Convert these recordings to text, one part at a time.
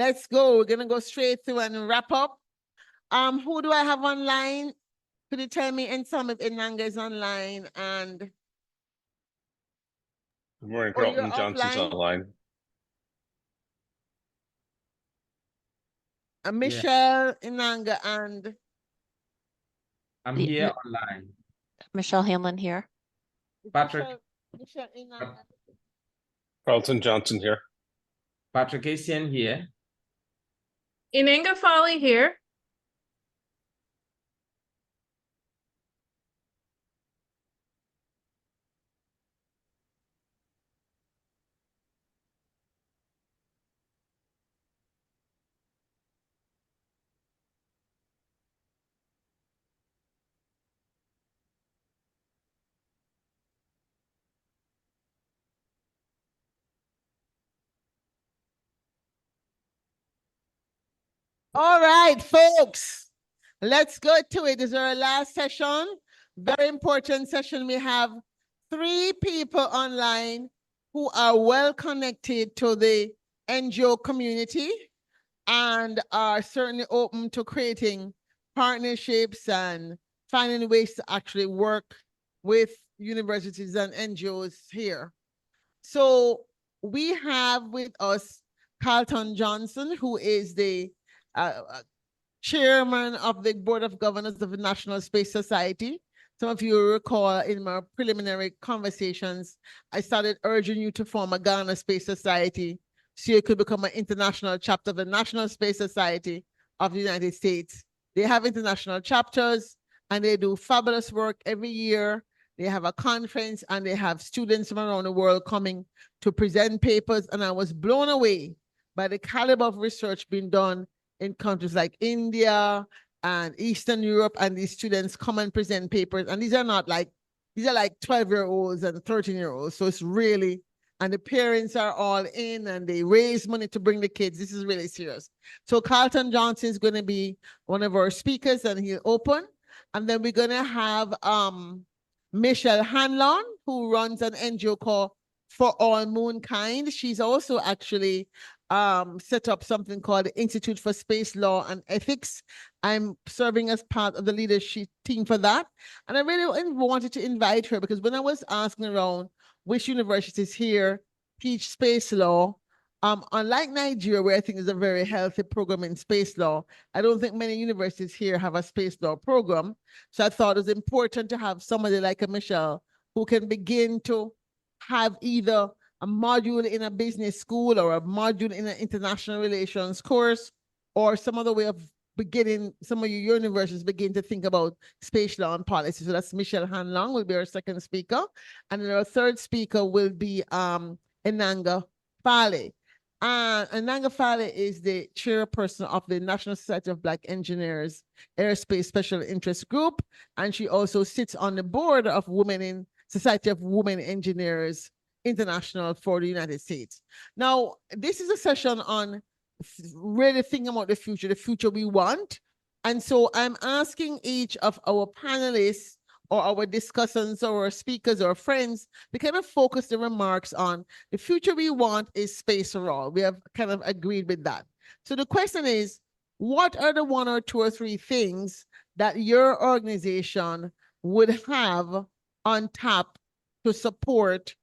Let's go. We're gonna go straight through and wrap up. Who do I have online? Could you tell me in some if Ungana is online and Good morning, you're Carlton Johnson's offline? online. Michelle, Ungana, and I'm here online. Michelle Hamlin here. Patrick. Michelle Ungana. Carlton Johnson here. Patrick Asian here. Inanga Folly here. All right, folks, let's go to it. This is our last session. Very important session. We have 3 people online who are well connected to the NGO community and are certainly open to creating partnerships and finding ways to actually work with universities and NGOs here. So we have with us Carlton Johnson, who is the chairman of the Board of Governors of the National Space Society. Some of you recall in my preliminary conversations, I started urging you to form a Ghana Space Society so you could become an international chapter of the National Space Society of the United States. They have international chapters and they do fabulous work every year. They have a conference and they have students from around the world coming to present papers. And I was blown away by the caliber of research being done in countries like India and Eastern Europe, and these students come and present papers. And these are like 12-year-olds and 13-year-olds. So it's really, and the parents are all in and they raise money to bring the kids. This is really serious. So Carlton Johnson is going to be one of our speakers and he'll open. And then we're going to have Michelle Hanlon, who runs an NGO called For All Moonkind. She's also actually set up something called the Institute for Space Law and Ethics. I'm serving as part of the leadership team for that. And I really wanted to invite her because when I was asking around which universities here teach space law, unlike Nigeria, where I think is a very healthy program in space law, I don't think many universities here have a space law program. So I thought it was important to have somebody like a Michelle who can begin to have either a module in a business school or a module in an international relations course, or some other way of beginning, some of your universities begin to think about space law and policy. So that's Michelle Hanlon will be our second speaker. And then our third speaker will be Ungana Folly. Ungana Folly is the chairperson of the National Society of Black Engineers Aerospace Special Interest Group. And she also sits on the board of Society of Women Engineers International for the United States. Now, this is a session on really thinking about the future we want. And so I'm asking each of our panelists or our discussants or our speakers or friends to kind of focus the remarks on the future we want is space for all. We have kind of agreed with that. So the question is, what are the 1 or 2 or 3 things that your organization would have on tap to support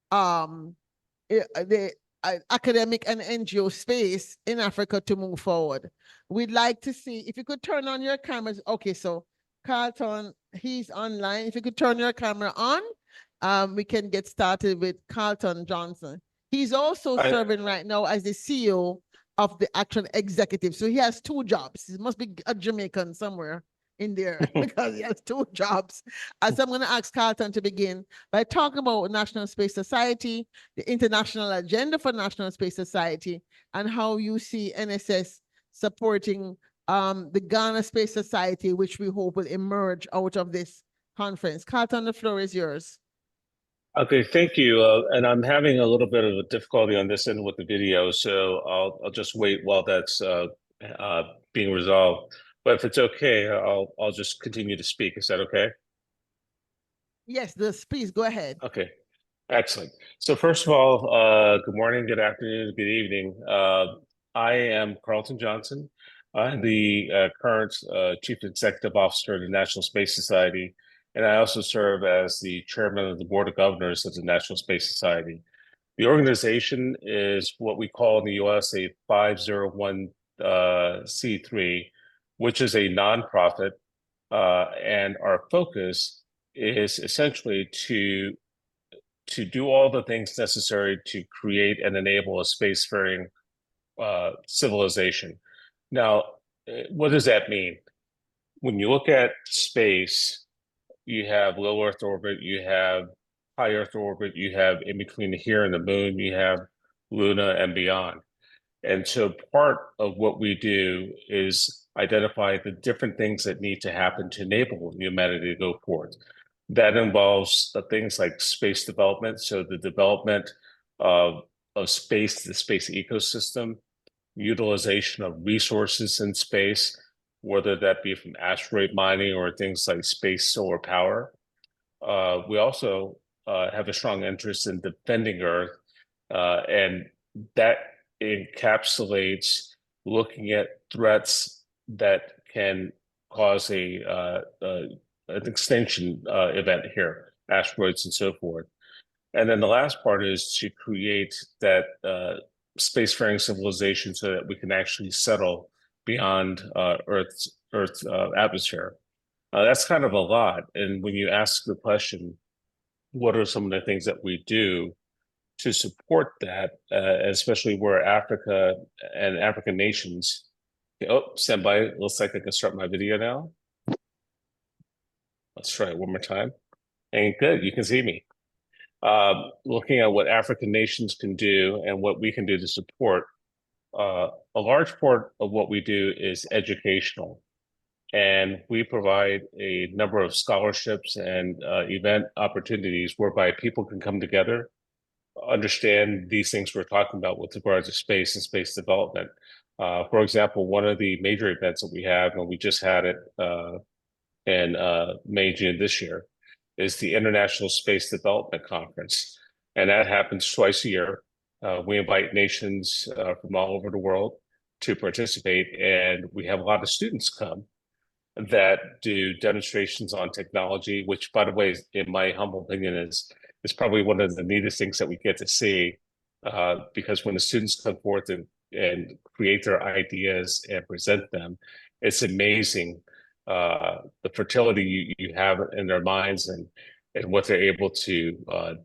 the academic and NGO space in Africa to move forward? We'd like to see, if you could turn on your cameras. Okay, so Carlton, he's online. If you could turn your camera on, we can get started with Carlton Johnson. He's also serving right now as the CEO of the actual executive. So he has 2 jobs. He must be a Jamaican somewhere in there because he has 2 jobs. So I'm going to ask Carlton to begin by talking about National Space Society, the international agenda for National Space Society, and how you see NSS supporting the Ghana Space Society, which we hope will emerge out of this conference. Carlton, the floor is yours. Okay, thank you. And I'm having a little bit of a difficulty on this end with the video, so I'll just wait while that's being resolved. But if it's okay, I'll just continue to speak. Is that okay? Yes, please go ahead. Okay, excellent. So first of all, good morning, good afternoon, good evening. I am Carlton Johnson. I'm the current Chief Executive Officer of the National Space Society, and I also serve as the Chairman of the Board of Governors of the National Space Society. The organization is what we call in the US a 501c3, which is a nonprofit, and our focus is essentially to do all the things necessary to create and enable a spacefaring civilization. Now, what does that mean? When you look at space, you have low Earth orbit, you have high Earth orbit, you have in between here and the moon, you have Luna and beyond. And so part of what we do is identify the different things that need to happen to enable humanity to go forward. That involves things like space development, so the development of space, the space ecosystem, utilization of resources in space, whether that be from asteroid mining or things like space solar power. We also have a strong interest in defending Earth, and that encapsulates looking at threats that can cause an extinction event here, asteroids and so forth. And then the last part is to create that spacefaring civilization so that we can actually settle beyond Earth's atmosphere. That's kind of a lot. And when you ask the question, what are some of the things that we do to support that, especially where Africa and African nations. Oh, stand by. Looks like I can start my video now. Let's try it one more time. And good, you can see me. Looking at what African nations can do and what we can do to support. A large part of what we do is educational. And we provide a number of scholarships and event opportunities whereby people can come together, understand these things we're talking about with regards to space and space development. For example, one of the major events that we have, and we just had it in May, June this year, is the International Space Development Conference. And that happens twice a year. We invite nations from all over the world to participate, and we have a lot of students come that do demonstrations on technology, which, by the way, in my humble opinion, is probably one of the neatest things that we get to see, because when the students come forth and create their ideas and present them, it's amazing the fertility you have in their minds and what they're able to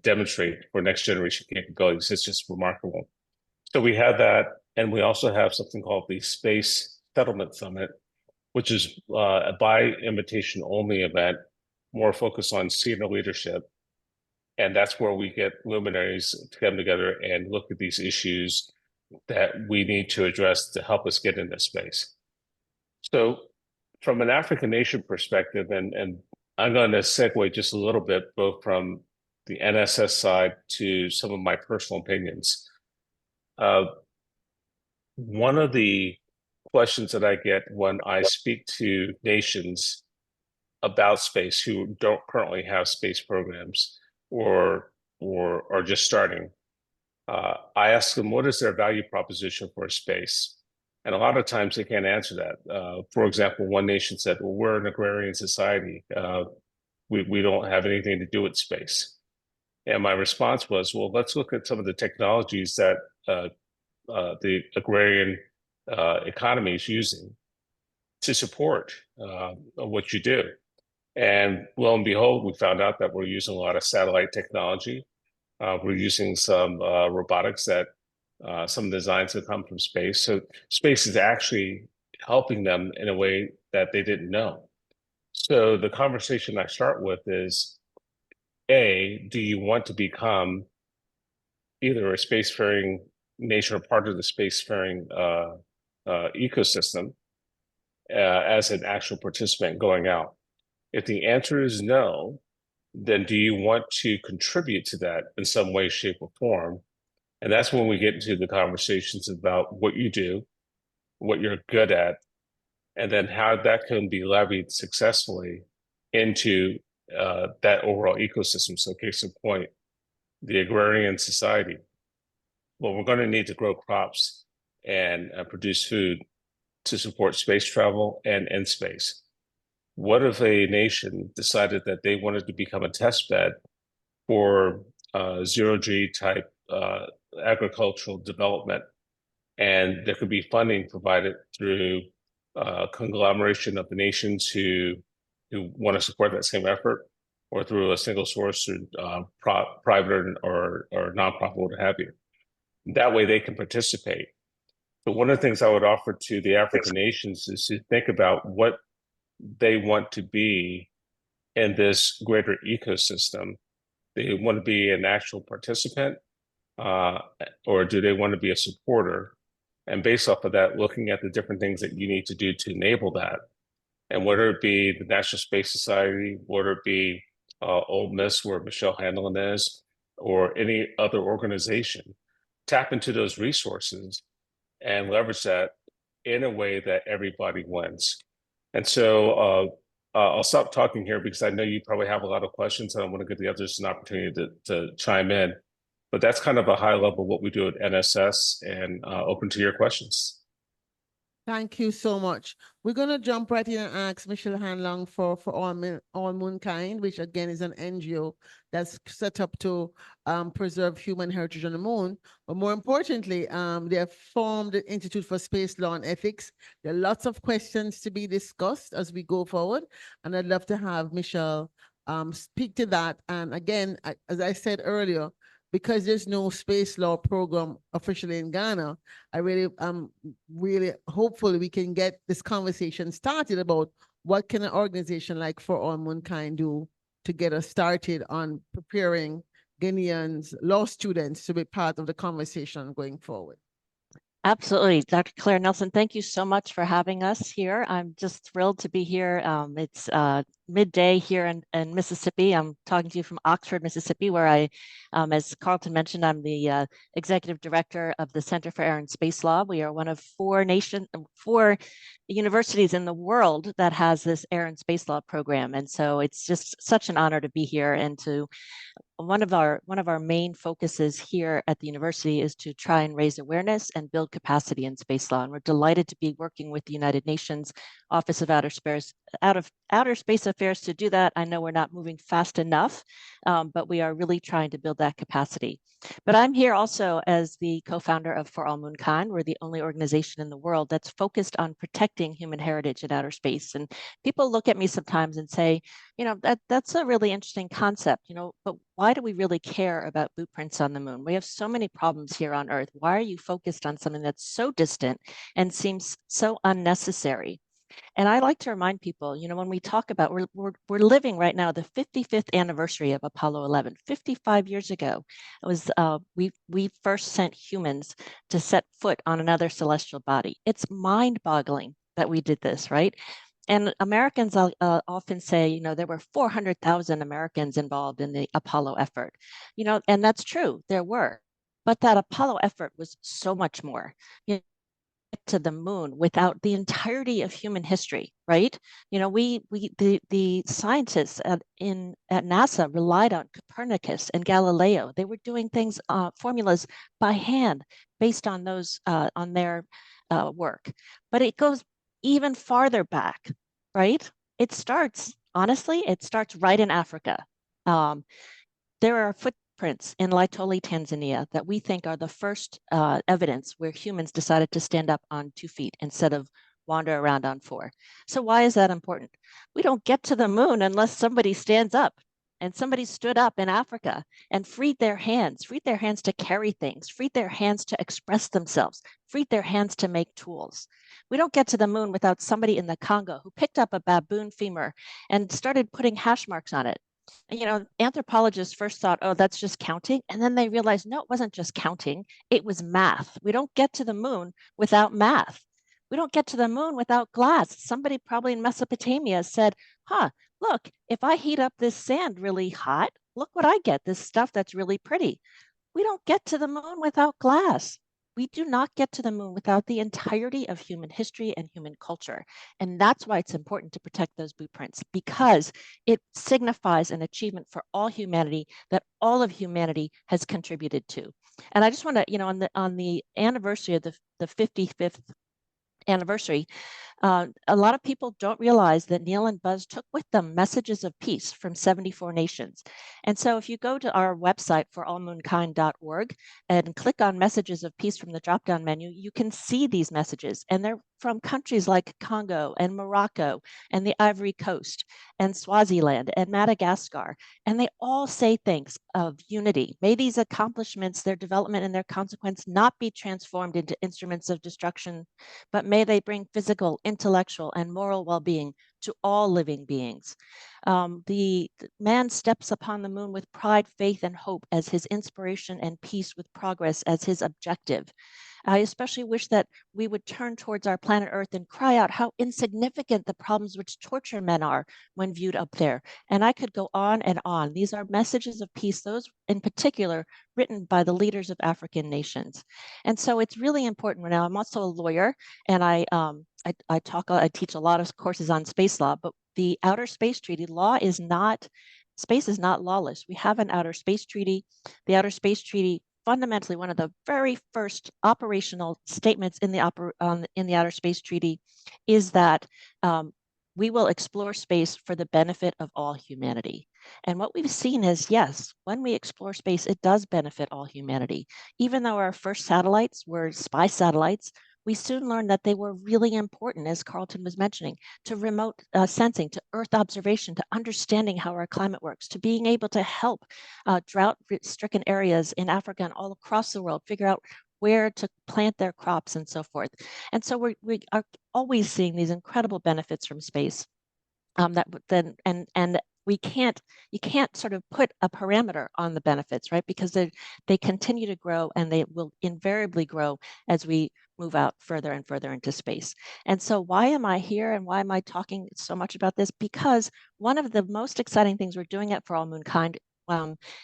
demonstrate for next generation capabilities. It's just remarkable. So we have that, and we also have something called the Space Settlement Summit, which is a by invitation only event, more focused on senior leadership. And that's where we get luminaries to come together and look at these issues that we need to address to help us get into space. So from an African nation perspective, and I'm going to segue just a little bit, both from the NSS side to some of my personal opinions. One of the questions that I get when I speak to nations about space who don't currently have space programs or are just starting, I ask them, what is their value proposition for space? And a lot of times they can't answer that. For example, one nation said, well, we're an agrarian society. We don't have anything to do with space. And my response was, well, let's look at some of the technologies that the agrarian economy is using to support what you do. And lo and behold, we found out that we're using a lot of satellite technology. We're using some robotics that some designs have come from space. So space is actually helping them in a way that they didn't know. So the conversation I start with is, A, do you want to become either a spacefaring nation or part of the spacefaring ecosystem as an actual participant going out? If the answer is no, then do you want to contribute to that in some way, shape, or form? And that's when we get into the conversations about what you do, what you're good at, and then how that can be levied successfully into that overall ecosystem. So case in point, the agrarian society. Well, we're going to need to grow crops and produce food to support space travel and in space. What if a nation decided that they wanted to become a test bed for zero-G type agricultural development, and there could be funding provided through conglomeration of the nations who want to support that same effort, or through a single source or private or nonprofit, what have you. That way they can participate. But one of the things I would offer to the African nations is to think about what they want to be in this greater ecosystem. They want to be an actual participant, or do they want to be a supporter? And based off of that, looking at the different things that you need to do to enable that. And whether it be the National Space Society, whether it be Ole Miss, where Michelle Hanlon is, or any other organization, tap into those resources and leverage that in a way that everybody wins. And so I'll stop talking here because I know you probably have a lot of questions, and I want to give the others an opportunity to chime in. But that's kind of a high level what we do at NSS, and open to your questions. Thank you so much. We're going to jump right in and ask Michelle Hanlon for All Moonkind, which again is an NGO that's set up to preserve human heritage on the moon. But more importantly, they have formed the Institute for Space Law and Ethics. There are lots of questions to be discussed as we go forward, and I'd love to have Michelle speak to that. And again, as I said earlier, because there's no space law program officially in Ghana, I really hopefully we can get this conversation started about what can an organization like For All Moonkind do to get us started on preparing Ghanaians, law students, to be part of the conversation going forward. Absolutely. Dr. Claire Nelson, thank you so much for having us here. I'm just thrilled to be here. It's midday here in Mississippi. I'm talking to you from Oxford, Mississippi, where I, as Carlton mentioned, I'm the executive director of the Center for Air and Space Law. We are one of four universities in the world that has this air and space law program. And so it's just such an honor to be here, and to one of our main focuses here at the university is to try and raise awareness and build capacity in space law. And we're delighted to be working with the United Nations Office of Outer Space Affairs to do that. I know we're not moving fast enough, but we are really trying to build that capacity. But I'm here also as the co-founder of For All Moonkind. We're the only organization in the world that's focused on protecting human heritage in outer space. And people look at me sometimes and say, you know, that's a really interesting concept, you know, but why do we really care about boot prints on the moon? We have so many problems here on Earth. Why are you focused on something that's so distant and seems so unnecessary? And I like to remind people, you know, when we talk about, we're living right now the 55th anniversary of Apollo 11. 55 years ago, it was we first sent humans to set foot on another celestial body. It's mind-boggling that we did this, right? And Americans often say, you know, there were 400,000 Americans involved in the Apollo effort, you know, and that's true, there were, but that Apollo effort was so much more. You know, to the moon without the entirety of human history, right? You know, the scientists at NASA relied on Copernicus and Galileo. They were doing things, formulas by hand based on those, on their work. But it goes even farther back, right? It starts right in Africa. There are footprints in Laetoli, Tanzania, that we think are the first evidence where humans decided to stand up on 2 feet instead of wander around on 4. So why is that important? We don't get to the moon unless somebody stands up. And somebody stood up in Africa and freed their hands to carry things, freed their hands to express themselves, freed their hands to make tools. We don't get to the moon without somebody in the Congo who picked up a baboon femur and started putting hash marks on it. And, you know, anthropologists first thought, oh, that's just counting. And then they realized, no, it wasn't just counting. It was math. We don't get to the moon without math. We don't get to the moon without glass. Somebody probably in Mesopotamia said, look, if I heat up this sand really hot, look what I get, this stuff that's really pretty. We don't get to the moon without glass. We do not get to the moon without the entirety of human history and human culture. And that's why it's important to protect those boot prints, because it signifies an achievement for all humanity that all of humanity has contributed to. And I just want to, you know, on the anniversary of the the 55th anniversary, a lot of people don't realize that Neil and Buzz took with them messages of peace from 74 nations. And so if you go to our website for allmoonkind.org and click on messages of peace from the drop-down menu, you can see these messages. And they're from countries like Congo and Morocco and the Ivory Coast and Swaziland and Madagascar. And they all say things of unity. May these accomplishments, their development and their consequence, not be transformed into instruments of destruction, but may they bring physical, intellectual, and moral well-being to all living beings. The man steps upon the moon with pride, faith, and hope as his inspiration, and peace with progress as his objective. I especially wish that we would turn towards our planet Earth and cry out how insignificant the problems which torture men are when viewed up there. And I could go on and on. These are messages of peace, those in particular written by the leaders of African nations. And so it's really important. Now, I'm also a lawyer, and I teach a lot of courses on space law, but the Outer Space Treaty law is not, space is not lawless. We have an Outer Space Treaty. The Outer Space Treaty, fundamentally, one of the very first operational statements in the Outer Space Treaty is that we will explore space for the benefit of all humanity. And what we've seen is, yes, when we explore space, it does benefit all humanity. Even though our first satellites were spy satellites, we soon learned that they were really important, as Carlton was mentioning, to remote sensing, to Earth observation, to understanding how our climate works, to being able to help drought-stricken areas in Africa and all across the world figure out where to plant their crops and so forth. And so we are always seeing these incredible benefits from space. You can't sort of put a parameter on the benefits, right? Because they continue to grow, and they will invariably grow as we move out further and further into space. And so why am I here, and why am I talking so much about this? Because one of the most exciting things we're doing at For All Moonkind,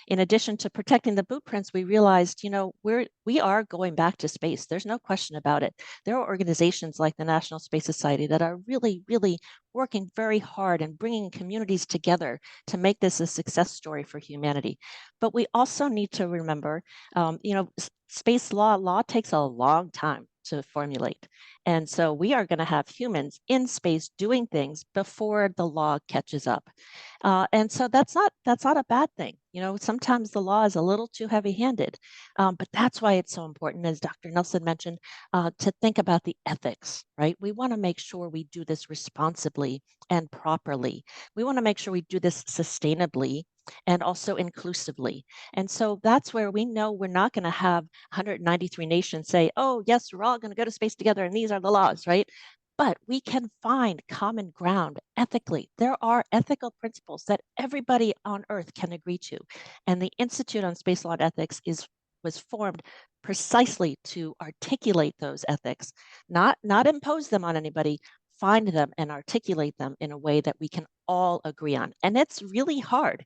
in addition to protecting the blueprints, we realized, we are going back to space. There's no question about it. There are organizations like the National Space Society that are really, really working very hard and bringing communities together to make this a success story for humanity. But we also need to remember, space law takes a long time to formulate. And so we are going to have humans in space doing things before the law catches up. And so that's not a bad thing. Sometimes the law is a little too heavy-handed, but that's why it's so important, as Dr. Nelson mentioned, to think about the ethics, right? We want to make sure we do this responsibly and properly. We want to make sure we do this sustainably and also inclusively. And so that's where we know we're not going to have 193 nations say, oh, yes, we're all going to go to space together, and these are the laws, right? But we can find common ground ethically. There are ethical principles that everybody on Earth can agree to. And the Institute on Space Law and Ethics was formed precisely to articulate those ethics, not impose them on anybody, find them and articulate them in a way that we can all agree on. And it's really hard.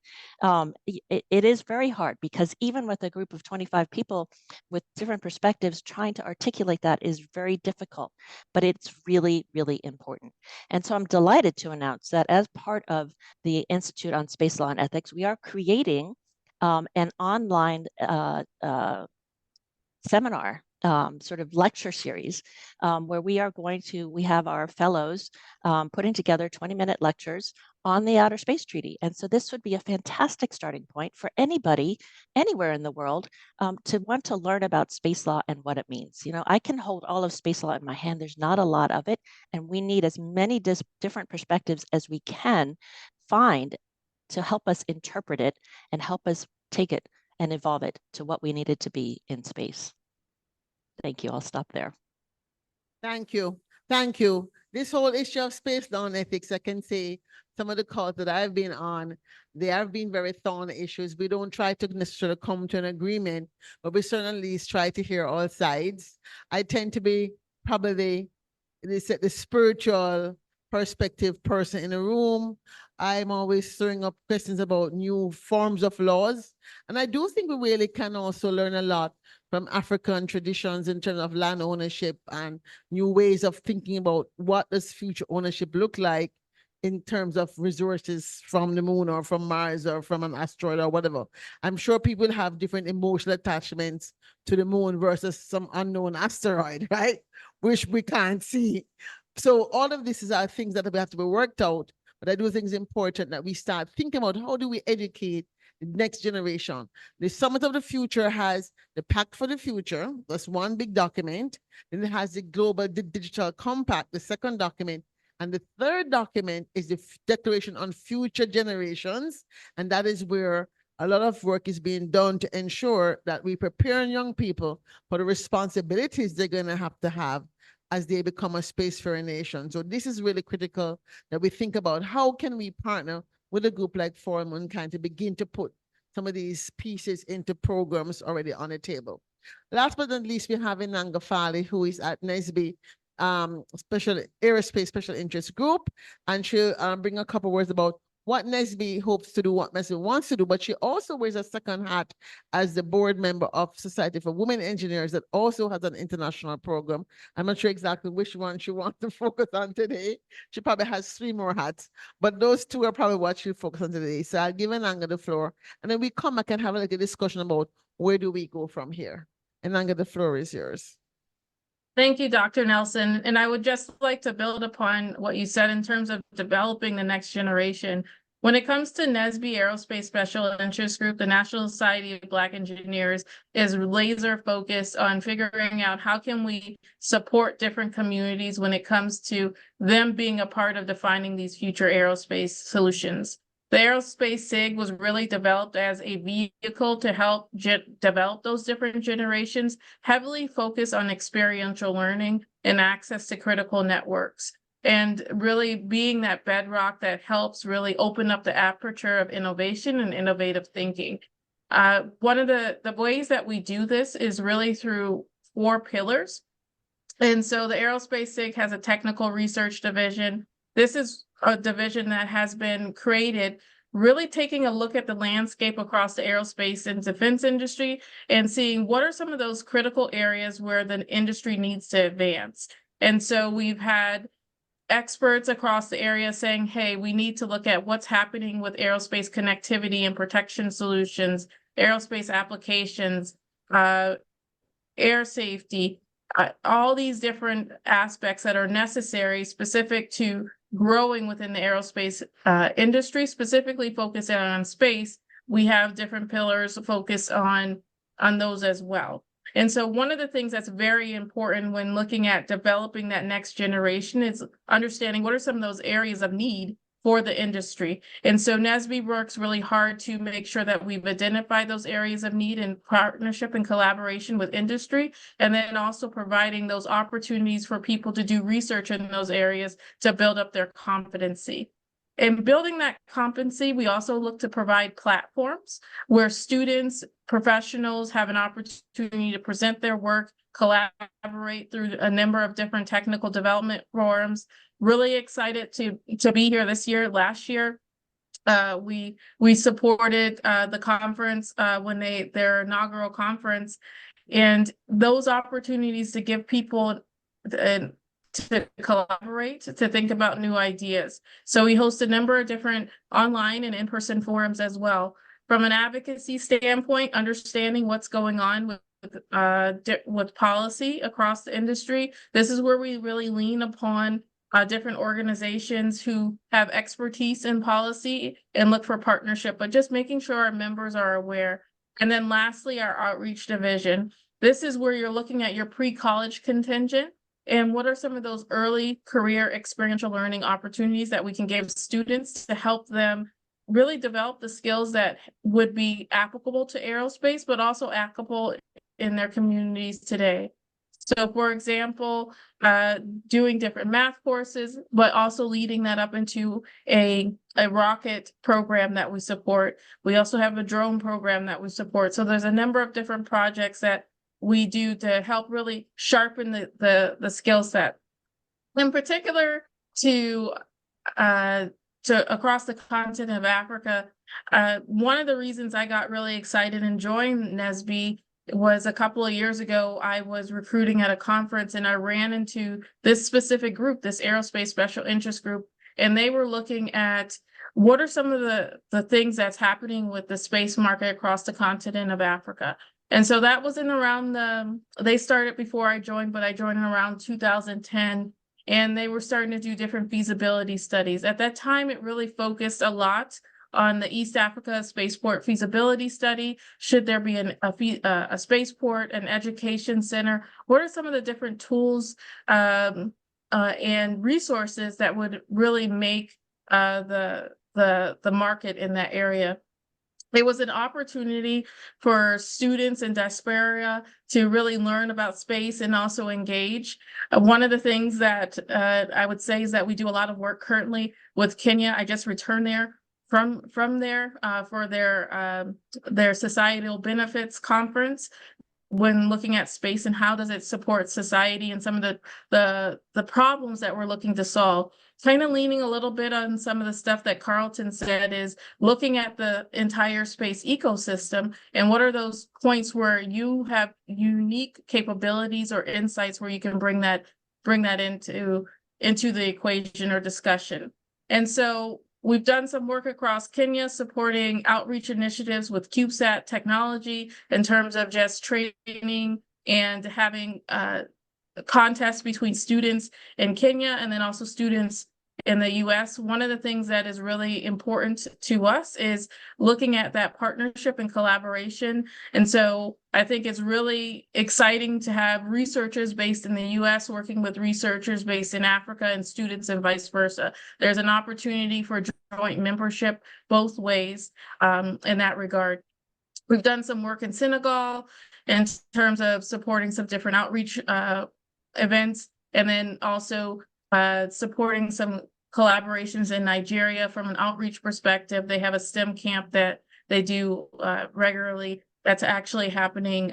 It is very hard, because even with a group of 25 people with different perspectives, trying to articulate that is very difficult, but it's really, really important. And so I'm delighted to announce that as part of the Institute on Space Law and Ethics, we are creating an online seminar, sort of lecture series, where we have our fellows putting together 20-minute lectures on the Outer Space Treaty. And so this would be a fantastic starting point for anybody, anywhere in the world, to want to learn about space law and what it means. I can hold all of space law in my hand. There's not a lot of it, and we need as many different perspectives as we can find to help us interpret it and help us take it and evolve it to what we need it to be in space. Thank you. I'll stop there. Thank you. Thank you. This whole issue of space law and ethics, I can say some of the calls that I've been on, they have been very thorny issues. We don't try to necessarily come to an agreement, but we certainly try to hear all sides. I tend to be probably the spiritual perspective person in the room. I'm always throwing up questions about new forms of laws. And I do think we really can also learn a lot from African traditions in terms of land ownership and new ways of thinking about what does future ownership look like in terms of resources from the moon or from Mars or from an asteroid or whatever. I'm sure people have different emotional attachments to the moon versus some unknown asteroid, right? Which we can't see. So all of this are things that we have to be worked out. But I do think it's important that we start thinking about how do we educate the next generation. The Summit of the Future has the Pact for the Future. That's one big document. Then it has the Global Digital Compact, the second document. And the third document is the Declaration on Future Generations. And that is where a lot of work is being done to ensure that we prepare young people for the responsibilities they're going to have as they become a spacefaring nation. So this is really critical that we think about how can we partner with a group like For Mankind to begin to put some of these pieces into programs already on the table. Last but not least, we have Ungana Fali, who is at NSB Aerospace Special Interest Group, and she'll bring a couple words about what NSB hopes to do, what NSB wants to do, but she also wears a second hat as the board member of Society for Women Engineers that also has an international program. I'm not sure exactly which one she wants to focus on today. She probably has 3 more hats, but those 2 are probably what she'll focus on today. So I'll give Ungana the floor, and then we come back and have a discussion about where do we go from here. And Ungana, the floor is yours. Thank you, Dr. Nelson. And I would just like to build upon what you said in terms of developing the next generation. When it comes to NSB Aerospace Special Interest Group, the National Society of Black Engineers is laser focused on figuring out how can we support different communities when it comes to them being a part of defining these future aerospace solutions. The Aerospace SIG was really developed as a vehicle to help develop those different generations, heavily focused on experiential learning and access to critical networks, and really being that bedrock that helps really open up the aperture of innovation and innovative thinking. One of the ways that we do this is really through 4 pillars. And so the Aerospace SIG has a technical research division. This is a division that has been created really taking a look at the landscape across the aerospace and defense industry and seeing what are some of those critical areas where the industry needs to advance. And so we've had experts across the area saying, hey, we need to look at what's happening with aerospace connectivity and protection solutions, aerospace applications, air safety, all these different aspects that are necessary specific to growing within the aerospace industry, specifically focusing on space. We have different pillars focused on those as well. And so one of the things that's very important when looking at developing that next generation is understanding what are some of those areas of need for the industry. And so NSB works really hard to make sure that we've identified those areas of need in partnership and collaboration with industry, and then also providing those opportunities for people to do research in those areas to build up their competency. In building that competency, we also look to provide platforms where students, professionals have an opportunity to present their work, collaborate through a number of different technical development forums. Really excited to be here this year. Last year, we supported the conference when their inaugural conference, and those opportunities to give people to collaborate, to think about new ideas. So we host a number of different online and in-person forums as well. From an advocacy standpoint, understanding what's going on with policy across the industry, this is where we really lean upon different organizations who have expertise in policy and look for partnership, but just making sure our members are aware. And then lastly, our outreach division. This is where you're looking at your pre-college contingent and what are some of those early career experiential learning opportunities that we can give students to help them really develop the skills that would be applicable to aerospace, but also applicable in their communities today. So for example, doing different math courses, but also leading that up into a rocket program that we support. We also have a drone program that we support. So there's a number of different projects that we do to help really sharpen the skill set. In particular to across the continent of Africa, one of the reasons I got really excited and joined NSB was a couple of years ago. I was recruiting at a conference and I ran into this specific group, this Aerospace Special Interest Group, and they were looking at what are some of the things that's happening with the space market across the continent of Africa. And so that was in around they started before I joined, but I joined in around 2010, and they were starting to do different feasibility studies. At that time, it really focused a lot on the East Africa spaceport feasibility study. Should there be a spaceport, an education center? What are some of the different tools and resources that would really make the market in that area? It was an opportunity for students in diaspora to really learn about space and also engage. One of the things that I would say is that we do a lot of work currently with Kenya. I just returned there from there for their societal benefits conference, when looking at space and how does it support society and some of the problems that we're looking to solve. Kind of leaning a little bit on some of the stuff that Carlton said, is looking at the entire space ecosystem and what are those points where you have unique capabilities or insights where you can bring that into the equation or discussion. And so we've done some work across Kenya supporting outreach initiatives with CubeSat technology in terms of just training and having contests between students in Kenya and then also students in the US. One of the things that is really important to us is looking at that partnership and collaboration. And so I think it's really exciting to have researchers based in the US working with researchers based in Africa and students and vice versa. There's an opportunity for joint membership both ways in that regard. We've done some work in Senegal in terms of supporting some different outreach events, and then also supporting some collaborations in Nigeria from an outreach perspective. They have a STEM camp that they do regularly that's actually happening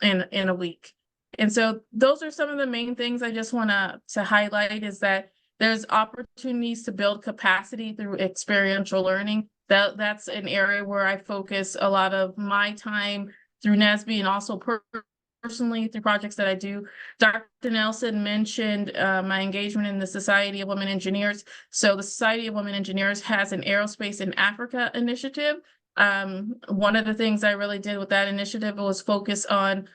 in a week. And so those are some of the main things I just want to highlight, is that there's opportunities to build capacity through experiential learning. That's an area where I focus a lot of my time through NSBE and also personally through projects that I do. Dr. Nelson mentioned my engagement in the Society of Women Engineers. So the Society of Women Engineers has an Aerospace in Africa initiative. One of the things I really did with that initiative was focus on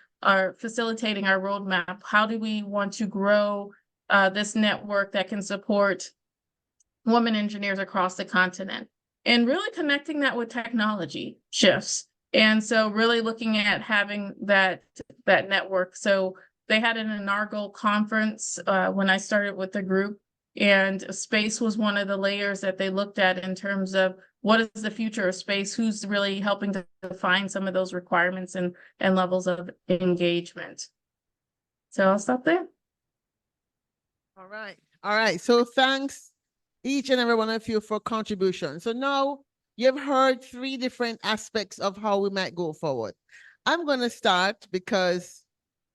facilitating our roadmap. How do we want to grow this network that can support women engineers across the continent? And really connecting that with technology shifts. And so really looking at having that network. So they had an inaugural conference when I started with the group, and space was one of the layers that they looked at in terms of what is the future of space, who's really helping to define some of those requirements and levels of engagement. So I'll stop there. All right. All right. So thanks each and every one of you for contribution. So now you've heard 3 different aspects of how we might go forward. I'm going to start because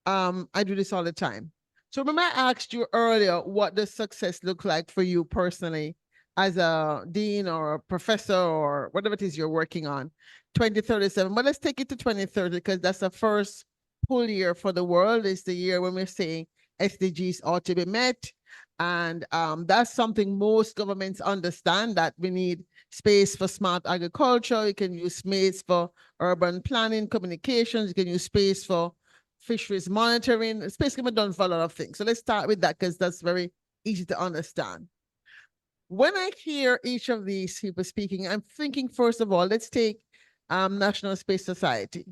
I do this all the time. So remember I asked you earlier, what does success look like for you personally as a dean or a professor or whatever it is you're working on, 2037. But let's take it to 2030 because that's the first full year for the world. It's the year when we're saying SDGs ought to be met. And that's something most governments understand, that we need space for smart agriculture. You can use space for urban planning, communications. You can use space for fisheries monitoring. Space can be done for a lot of things. So let's start with that because that's very easy to understand. When I hear each of these people speaking, I'm thinking, first of all, let's take National Space Society.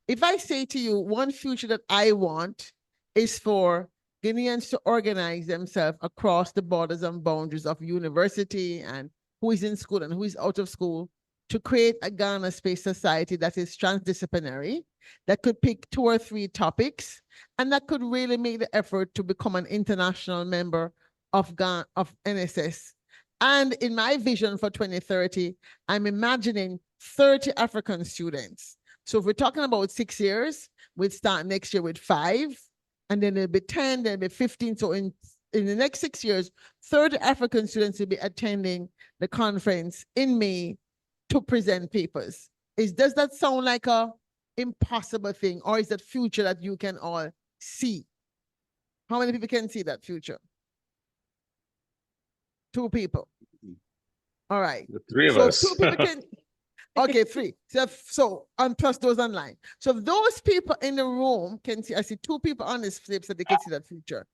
If I say to you, one future that I want is for Guineans to organize themselves across the borders and boundaries of university and who is in school and who is out of school, to create a Ghana Space Society that is transdisciplinary, that could pick 2 or 3 topics, and that could really make the effort to become an international member of NSS. And in my vision for 2030, I'm imagining 30 African students. So if we're talking about 6 years, we'd start next year with 5, and then it'll be 10, then it'll be 15. So in the next 6 years, 30 African students will be attending the conference in May to present papers. Does that sound like a impossible thing, or is that future that you can all see? How many people can see that future? 2 people. All right. The three of So us. 2 people can, okay, 3. So, and plus those online. So if those people in the room can see, I see 2 people on this flip so they can see that future.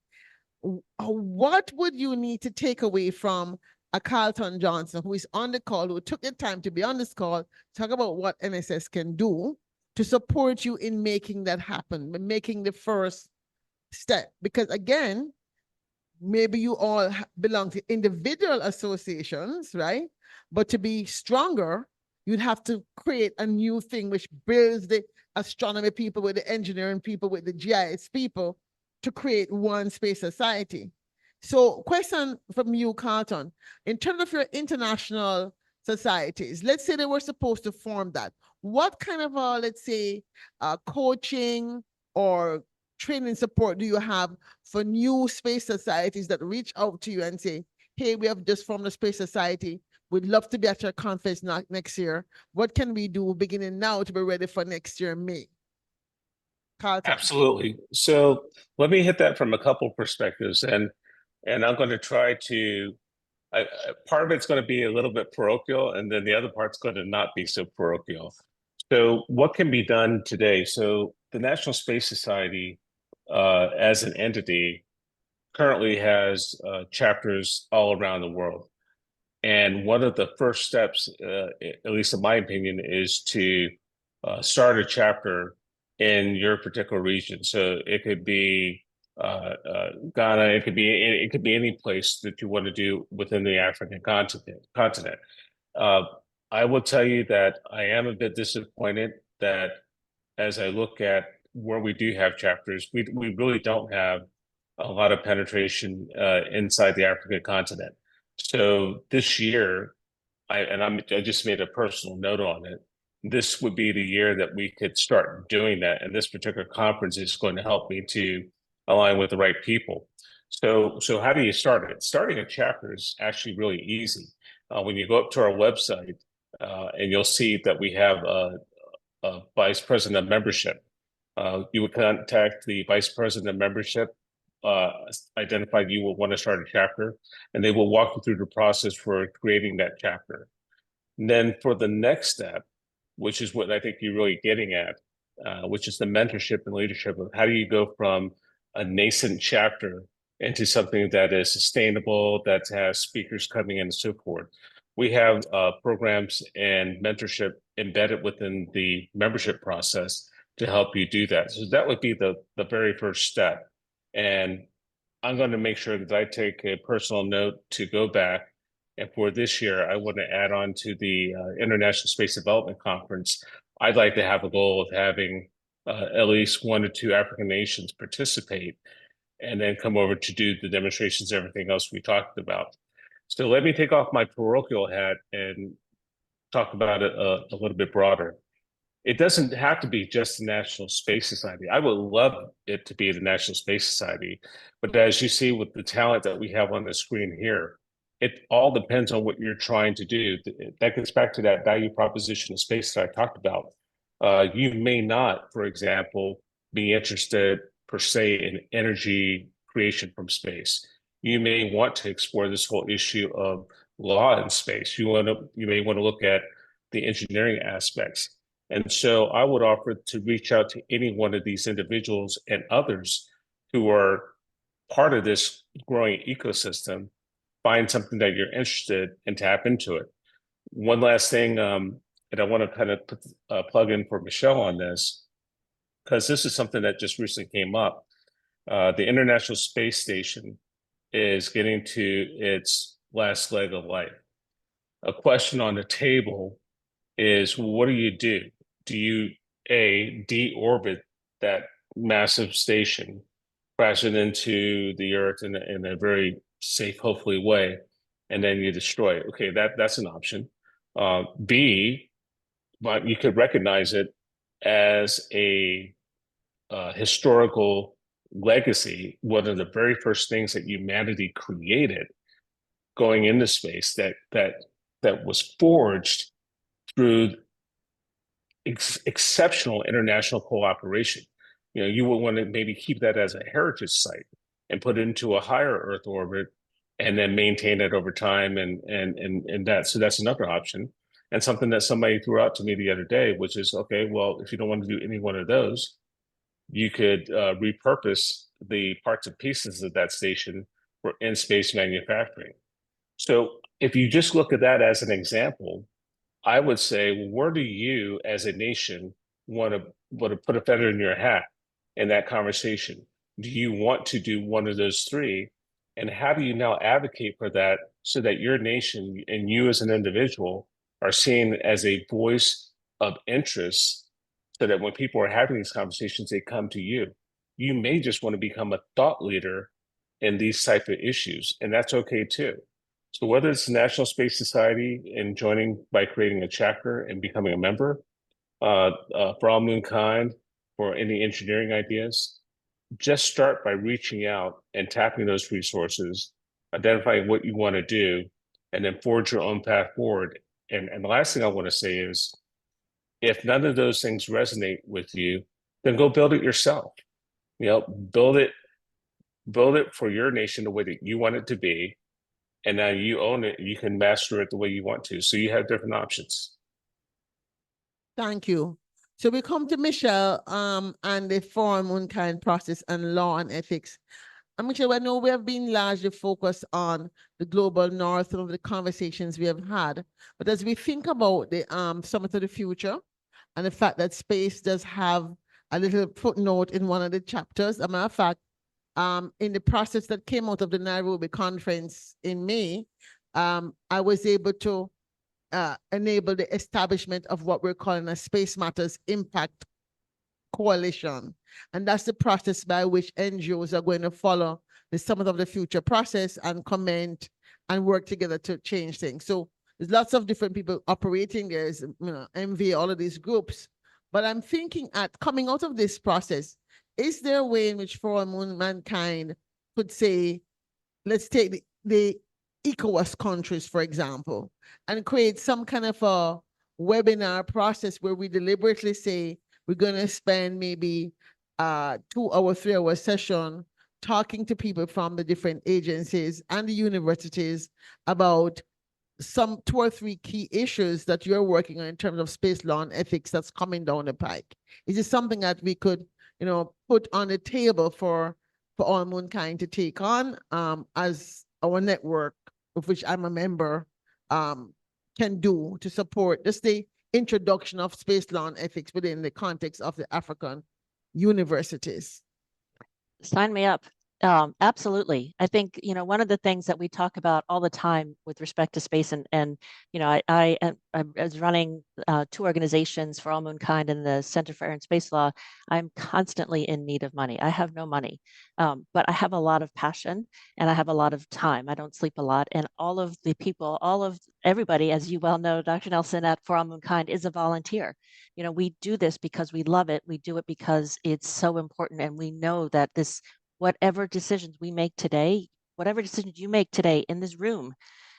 What would you need to take away from a Carlton Johnson who is on the call, who took the time to be on this call, talk about what NSS can do to support you in making that happen, making the first step? Because again, maybe you all belong to individual associations, right? But to be stronger, you'd have to create a new thing which builds the astronomy people with the engineering people with the GIS people to create one space society. So question from you, Carlton, in terms of your international societies, let's say they were supposed to form that. What kind of, let's say, coaching or training support do you have for new space societies that reach out to you and say, hey, we have just formed a space society. We'd love to be at your conference next year. What can we do beginning now to be ready for next year, May? Carlton. Absolutely. So let me hit that from a couple perspectives, and I'm going to try to. Part of it's going to be a little bit parochial, and then the other part's going to not be so parochial. So what can be done today? So the National Space Society, as an entity, currently has chapters all around the world. And one of the first steps, at least in my opinion, is to start a chapter in your particular region. So it could be Ghana, it could be any place that you want to do within the African continent. I will tell you that I am a bit disappointed that as I look at where we do have chapters, we really don't have a lot of penetration inside the African continent. So this year, I just made a personal note on it. This would be the year that we could start doing that, and this particular conference is going to help me to align with the right people. So how do you start it? Starting a chapter is actually really easy. When you go up to our website, and you'll see that we have a vice president of membership. You would contact the vice president of membership, identify you will want to start a chapter, and they will walk you through the process for creating that chapter. And then for the next step, which is what I think you're really getting at, which is the mentorship and leadership of how do you go from a nascent chapter into something that is sustainable, that has speakers coming in and so forth. We have programs and mentorship embedded within the membership process to help you do that. So that would be the very first step. And I'm going to make sure that I take a personal note to go back. And for this year, I want to add on to the International Space Development Conference. I'd like to have a goal of having at least 1 or 2 African nations participate, and then come over to do the demonstrations, everything else we talked about. So let me take off my parochial hat and talk about it a little bit broader. It doesn't have to be just the National Space Society. I would love it to be the National Space Society, but as you see with the talent that we have on the screen here, it all depends on what you're trying to do. That gets back to that value proposition of space that I talked about. You may not, for example, be interested per se in energy creation from space. You may want to explore this whole issue of law in space. You may want to look at the engineering aspects. And so I would offer to reach out to any one of these individuals and others who are part of this growing ecosystem, find something that you're interested in, tap into it. One last thing, and I want to kind of put plug in for Michelle on this, because this is something that just recently came up. The International Space Station is getting to its last leg of life. A question on the table is, what do you do? Do you, A, deorbit that massive station, crash it into the Earth in a very safe, hopefully, way, and then you destroy it? Okay, that's an option. B, but you could recognize it as a historical legacy, one of the very first things that humanity created going into space that was forged through exceptional international cooperation. You would want to maybe keep that as a heritage site and put it into a higher Earth orbit and then maintain it over time and that. So that's another option. And something that somebody threw out to me the other day, which is, okay, well, if you don't want to do any one of those, you could repurpose the parts and pieces of that station for in-space manufacturing. So if you just look at that as an example, I would say, well, where do you as a nation want to put a feather in your hat in that conversation? Do you want to do one of those three? And how do you now advocate for that so that your nation and you as an individual are seen as a voice of interest so that when people are having these conversations, they come to you? You may just want to become a thought leader in these type of issues, and that's okay too. So whether it's the National Space Society and joining by creating a chapter and becoming a member, for all moonkind, for any engineering ideas, just start by reaching out and tapping those resources, identifying what you want to do, and then forge your own path forward. And the last thing I want to say is, if none of those things resonate with you, then go build it yourself. You know, build it for your nation the way that you want it to be. And now you own it, you can master it the way you want to. So you have different options. Thank you. So we come to Michelle and the Forum Moonkind process and law and ethics. And Michelle, I know we have been largely focused on the global north and the conversations we have had. But as we think about the Summit of the Future and the fact that space does have a little footnote in one of the chapters, as a matter of fact, in the process that came out of the Nairobi conference in May, I was able to enable the establishment of what we're calling a Space Matters Impact Coalition. And that's the process by which NGOs are going to follow the Summit of the Future process and comment and work together to change things. So there's lots of different people operating. There's, MV, all of these groups. But I'm thinking at coming out of this process, is there a way in which Forum Mankind could say, let's take the ECOWAS countries, for example, and create some kind of a webinar process where we deliberately say, we're going to spend maybe 2-hour, 3-hour session talking to people from the different agencies and the universities about some 2 or 3 key issues that you're working on in terms of space law and ethics that's coming down the pike. Is it something that we could, put on the table for all moonkind to take on as our network, of which I'm a member, can do to support just the introduction of space law and ethics within the context of the African universities? Sign me up. Absolutely. I think, one of the things that we talk about all the time with respect to space and I was running 2 organizations for All Moonkind and the Center for Air and Space Law. I'm constantly in need of money. I have no money, but I have a lot of passion and I have a lot of time. I don't sleep a lot. And all of the people, everybody, as you well know, Dr. Nelson, at For All Moonkind is a volunteer. We do this because we love it. We do it because it's so important. And we know that whatever decisions we make today, whatever decisions you make today in this room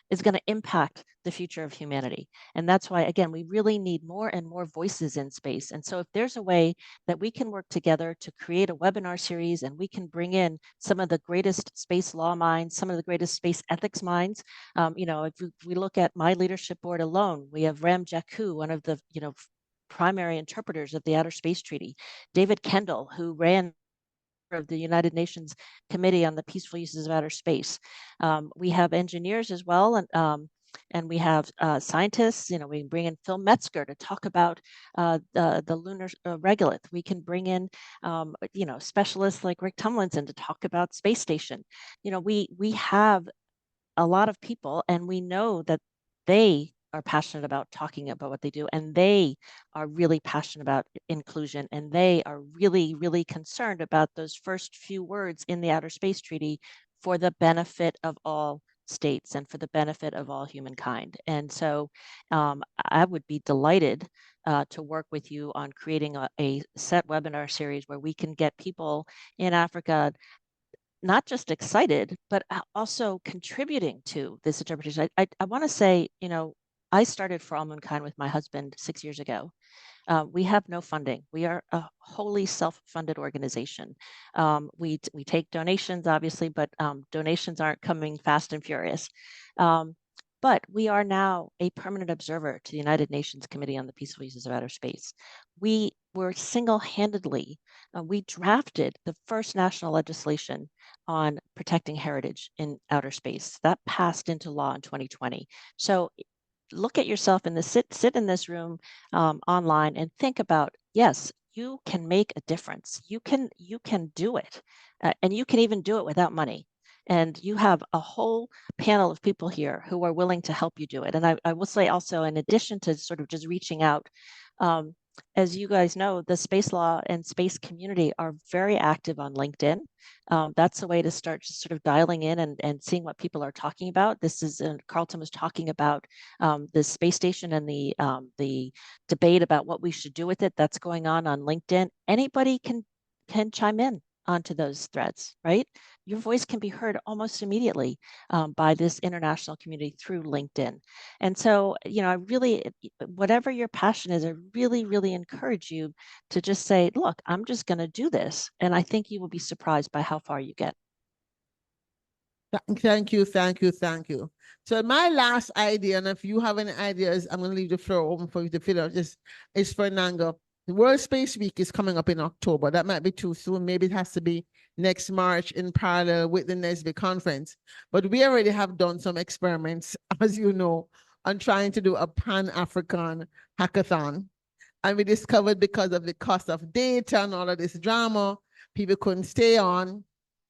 is going to impact the future of humanity. And that's why, again, we really need more and more voices in space. And so if there's a way that we can work together to create a webinar series and we can bring in some of the greatest space law minds, some of the greatest space ethics minds, if we look at my leadership board alone, we have Ram Jakku, one of the, primary interpreters of the Outer Space Treaty, David Kendall, who ran of the United Nations Committee on the Peaceful Uses of Outer Space. We have engineers as well, and we have scientists. We bring in Phil Metzger to talk about the lunar regolith. We can bring in specialists like Rick Tumlinson to talk about space station. We have a lot of people, and we know that they are passionate about talking about what they do, and they are really passionate about inclusion, and they are really, really concerned about those first few words in the Outer Space Treaty for the benefit of all states and for the benefit of all humankind. And so I would be delighted to work with you on creating a set webinar series where we can get people in Africa not just excited, but also contributing to this interpretation. I want to say, I started For All Moonkind with my husband 6 years ago. We have no funding. We are a wholly self-funded organization. We take donations, obviously, but donations aren't coming fast and furious. But we are now a permanent observer to the United Nations Committee on the Peaceful Uses of Outer Space. We were single-handedly, we drafted the first national legislation on protecting heritage in outer space. That passed into law in 2020. So look at yourself in the sit in this room online and think about, yes, you can make a difference. You can do it, and you can even do it without money. And you have a whole panel of people here who are willing to help you do it. And I will say also, in addition to sort of just reaching out, as you guys know, the space law and space community are very active on LinkedIn. That's a way to start just sort of dialing in and seeing what people are talking about. This is, Carlton was talking about the space station and the debate about what we should do with it. That's going on LinkedIn. Anybody can chime in onto those threads, right? Your voice can be heard almost immediately by this international community through LinkedIn. And so, I really, whatever your passion is, I really, really encourage you to just say, look, I'm just going to do this. And I think you will be surprised by how far you get. Thank you, thank you, thank you. So my last idea, and if you have any ideas, I'm going to leave the floor open for you to fill out, is for Nanga. The World Space Week is coming up in October. That might be too soon. Maybe it has to be next March in parallel with the NSB conference. But we already have done some experiments, as you know, on trying to do a Pan-African hackathon. And we discovered, because of the cost of data and all of this drama, people couldn't stay on.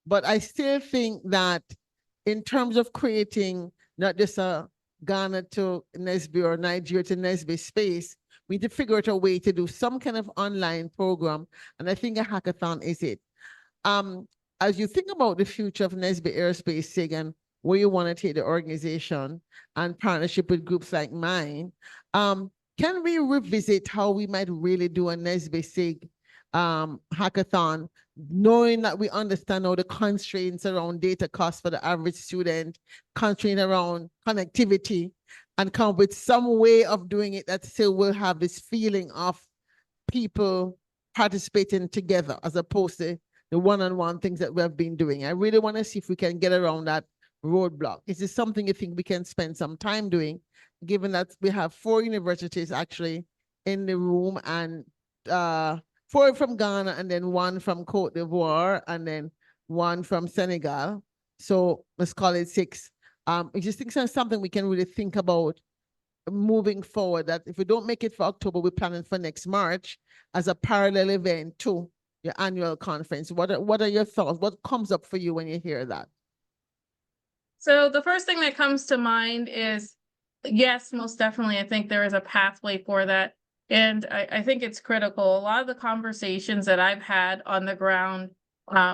But I still think that in terms of creating not just a Ghana to NSB or Nigeria to NSB space, we need to figure out a way to do some kind of online program. And I think a hackathon is it. As you think about the future of NSB Aerospace, SIG, where you want to take the organization and partnership with groups like mine, can we revisit how we might really do a NSB SIG hackathon, knowing that we understand all the constraints around data costs for the average student, constraint around connectivity, and come up with some way of doing it that still will have this feeling of people participating together as opposed to the one-on-one things that we have been doing. I really want to see if we can get around that roadblock. Is this something you think we can spend some time doing, given that we have 4 universities actually in the room, and 4 from Ghana, and then 1 from Cote d'Ivoire, and then 1 from Senegal. So let's call it 6. I just think it's something we can really think about moving forward, that if we don't make it for October, we're planning for next March as a parallel event to your annual conference. What are your thoughts? What comes up for you when you hear that? So the first thing that comes to mind is, yes, most definitely, I think there is a pathway for that. And I think it's critical. A lot of the conversations that I've had on the ground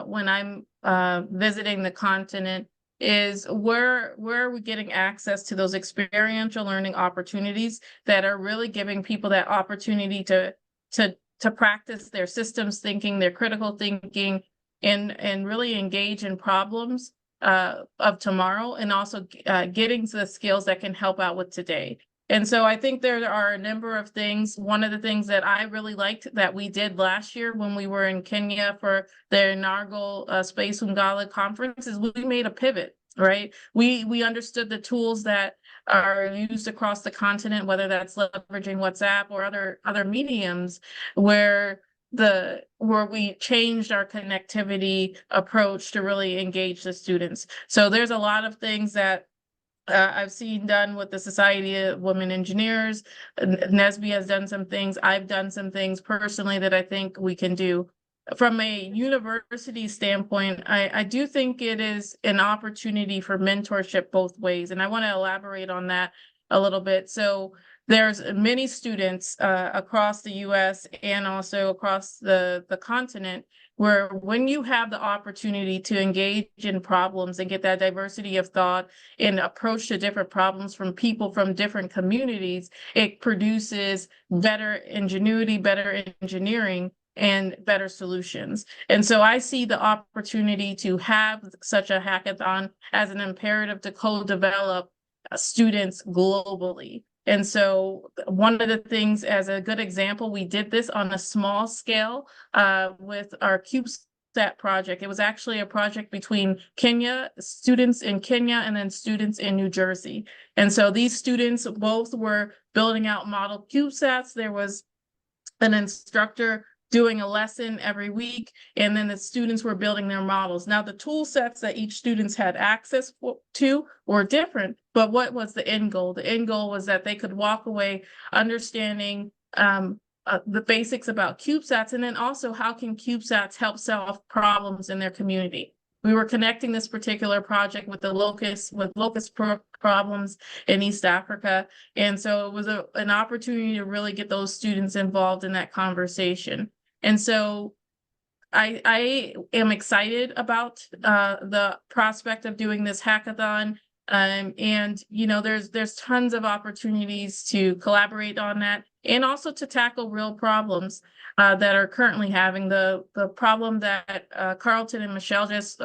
when I'm visiting the continent is where are we getting access to those experiential learning opportunities that are really giving people that opportunity to practice their systems thinking, their critical thinking, and really engage in problems of tomorrow, and also getting to the skills that can help out with today. And so I think there are a number of things. One of the things that I really liked that we did last year when we were in Kenya for the inaugural Space Ungana conference is we made a pivot, right? We understood the tools that are used across the continent, whether that's leveraging WhatsApp or other mediums, where we changed our connectivity approach to really engage the students. So there's a lot of things that I've seen done with the Society of Women Engineers. NSB has done some things. I've done some things personally that I think we can do. From a university standpoint, I do think it is an opportunity for mentorship both ways. And I want to elaborate on that a little bit. So there's many students across the US and also across the continent where when you have the opportunity to engage in problems and get that diversity of thought and approach to different problems from people from different communities, it produces better ingenuity, better engineering, and better solutions. And so I see the opportunity to have such a hackathon as an imperative to co-develop students globally. And so one of the things, as a good example, we did this on a small scale with our CubeSat project. It was actually a project between Kenya, students in Kenya, and then students in New Jersey. And so these students both were building out model CubeSats. There was an instructor doing a lesson every week, and then the students were building their models. Now, the tool sets that each student had access to were different, but what was the end goal? The end goal was that they could walk away understanding the basics about CubeSats, and then also how can CubeSats help solve problems in their community. We were connecting this particular project with the locust problems in East Africa. And so it was an opportunity to really get those students involved in that conversation. And so I am excited about the prospect of doing this hackathon. And you know, there's tons of opportunities to collaborate on that, and also to tackle real problems that are currently having. The problem that Carlton and Michelle just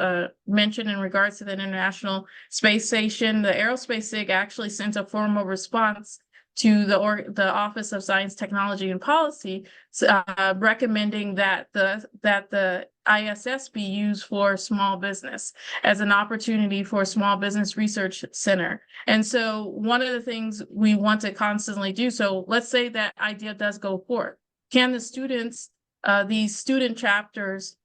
mentioned in regards to the International Space Station. The Aerospace SIG actually sent a formal response to the Office of Science, Technology, and Policy, recommending that the ISS be used for small business as an opportunity for a small business research center. And so one of the things we want to constantly do, so let's say that idea does go forward. Can the students, these student chapters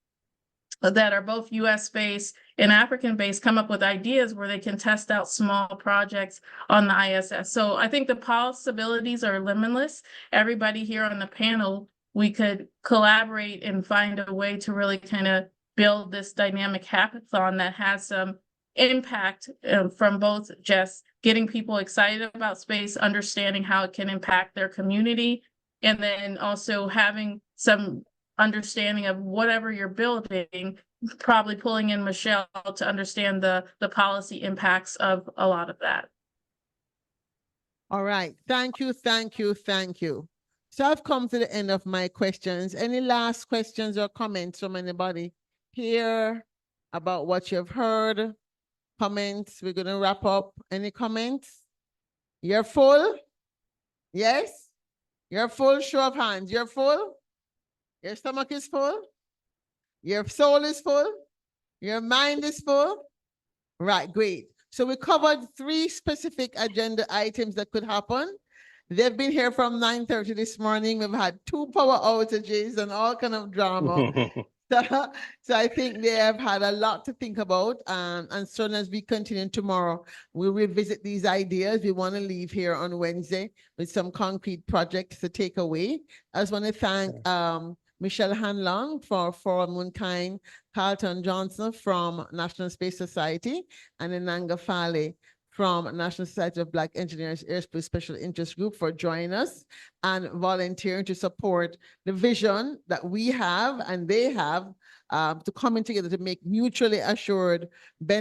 that are both US-based and African-based, come up with ideas where they can test out small projects on the ISS? So I think the possibilities are limitless. Everybody here on the panel, we could collaborate and find a way to really kind of build this dynamic hackathon that has some impact from both just getting people excited about space, understanding how it can impact their community, and then also having some understanding of whatever you're building, probably pulling in Michelle to understand the policy impacts of a lot of that. All right. Thank you, thank you, thank you. So I've come to the end of my questions. Any last questions or comments from anybody here about what you've heard? Comments? We're going to wrap up. Any comments? You're full? Yes? You're full? Show of hands. You're full? Your stomach is full? Your soul is full? Your mind is full? Right, great. So we covered 3 specific agenda items that could happen. They've been here from 9:30 this morning. We've had 2 power outages and all kind of drama. So I think they have had a lot to think about. And so as we continue tomorrow, we'll revisit these ideas. We want to leave here on Wednesday with some concrete projects to take away. I just want to thank Michelle Hanlon for Womankind, Carlton Johnson from National Space Society, and Enanga Fale from National Society of Black Engineers Aerospace Special Interest Group for joining us and volunteering to support the vision that we have and they have to coming together to make mutually assured benefits